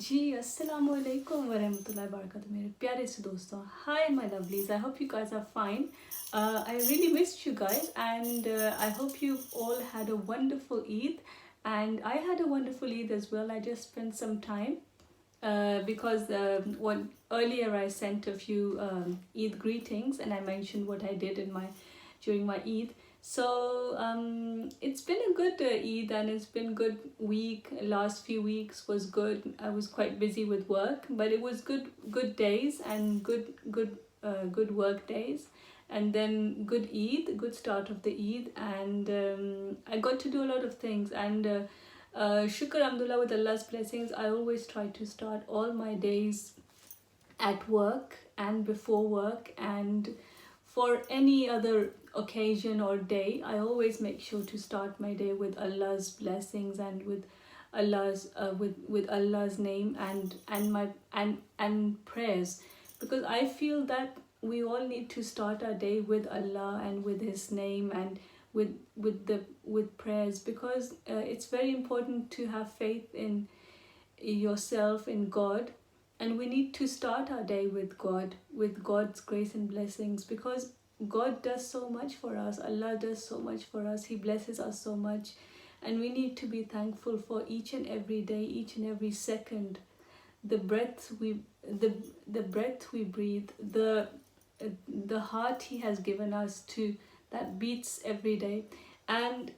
जी अस्सलामुअलैकुम वरहमतुल्लाहि वबरकातुहू मेरे प्यारे से दोस्तों. Hi my lovelies, I hope you guys are fine. I really missed you guys, and I hope you all had a wonderful Eid, and I had a wonderful Eid as well. I just spent some time because earlier I sent a few Eid greetings, and I mentioned what I did during my Eid. So it's been a good Eid, and it's been good week. Last few weeks was good. I was quite busy with work, but it was good days and good work days, and then good Eid, good start of the Eid, and I got to do a lot of things. And Shukr Alhamdulillah, with Allah's blessings, I always try to start all my days at work and before work, and for any other occasion or day, I always make sure to start my day with Allah's blessings and with Allah's name, and prayers, because I feel that we all need to start our day with Allah and with His name, and with prayers, because it's very important to have faith in yourself, in God, and we need to start our day with God, with God's grace and blessings, because God does so much for us. Allah does so much for us. He blesses us so much, and we need to be thankful for each and every day, each and every second, the breath we breathe, the heart He has given us to that beats every day, and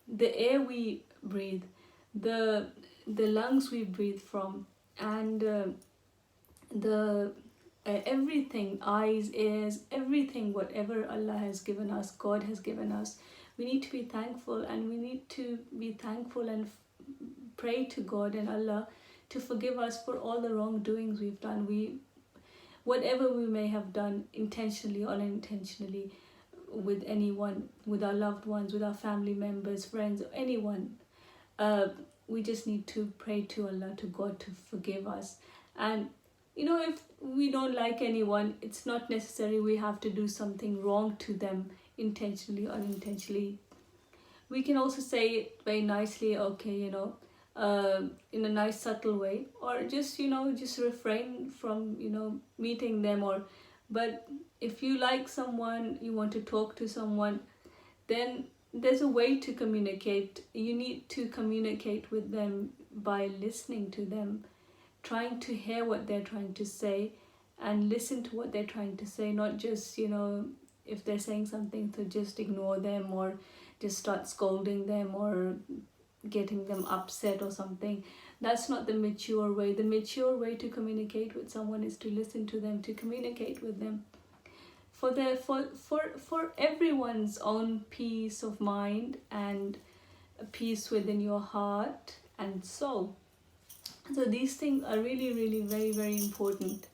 the air we breathe, the lungs we breathe from, and the everything, eyes, ears, everything, whatever Allah has given us, God has given us, we need to be thankful, and we need to be thankful and pray to God and Allah to forgive us for all the wrongdoings we've done. Whatever we may have done, intentionally or unintentionally, with anyone, with our loved ones, with our family members, friends, anyone, we just need to pray to Allah, to God, to forgive us. And if we don't like anyone, it's not necessary we have to do something wrong to them, intentionally or unintentionally. We can also say it very nicely, okay, in a nice subtle way, or just just refrain from meeting them. But if you like someone, you want to talk to someone, then there's a way to communicate. You need to communicate with them by listening to them, trying to hear what they're trying to say, and listen to what they're trying to say, not just if they're saying something, to just ignore them, or just start scolding them, or getting them upset or something. That's not the mature way. The mature way to communicate with someone is to listen to them, to communicate with them, for everyone's own peace of mind and peace within your heart and soul. So these things are really really very very important.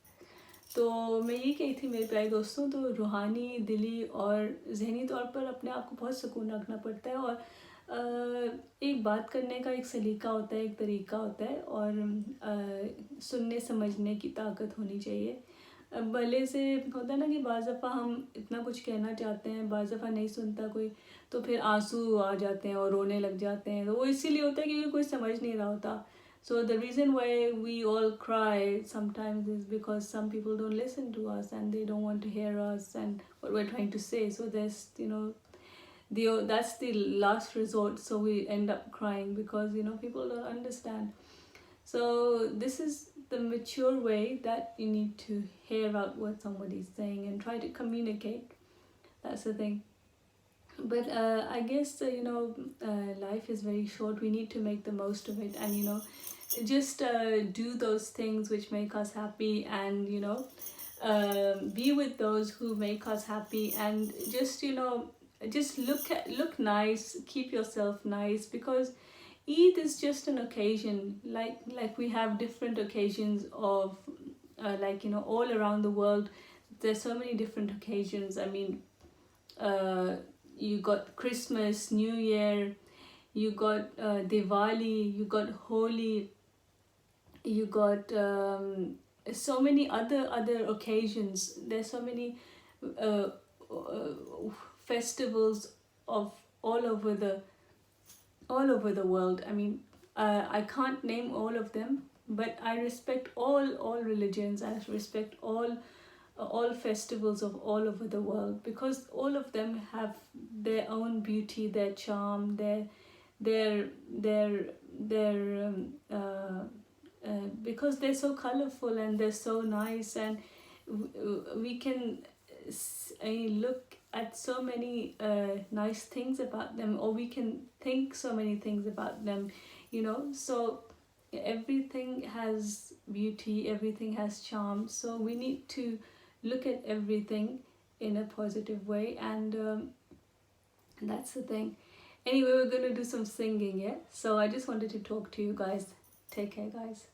तो मैं ये कही थी मेरे प्यारे दोस्तों, तो रूहानी, दिली और जहनी तौर पर अपने आप को बहुत सुकून रखना पड़ता है, और एक बात करने का एक सलीका होता है, एक तरीका होता है, और सुनने समझने की ताकत होनी चाहिए. भले से होता है ना कि बाज़ दफ़ा हम इतना कुछ कहना चाहते हैं, बाज़ दफ़ा नहीं सुनता कोई, तो फिर आंसू आ जाते हैं और रोने लग जाते हैं. तो वो इसीलिए होता है क्योंकि कोई समझ नहीं रहा होता. So the reason why we all cry sometimes is because some people don't listen to us, and they don't want to hear us and what we're trying to say. So there's that's the last resort. So we end up crying because people don't understand. So this is the mature way, that you need to hear out what somebody's saying and try to communicate. That's the thing. But I guess life is very short. We need to make the most of it, and just do those things which make us happy, and be with those who make us happy, and just look nice, keep yourself nice, because Eid is just an occasion, like we have different occasions of all around the world. There's so many different occasions. I mean, you got Christmas, New Year, you got Diwali, you got Holi, you got so many other occasions. There's so many festivals of all over the world. I mean, I can't name all of them, but I respect all religions. I respect all festivals of all over the world, because all of them have their own beauty, their charm, their because they're so colorful and they're so nice, and we can look at so many nice things about them, or we can think so many things about them, so everything has beauty, everything has charm, so we need to look at everything in a positive way, and that's the thing. Anyway, we're gonna do some singing, yeah? So I just wanted to talk to you guys. Take care, guys.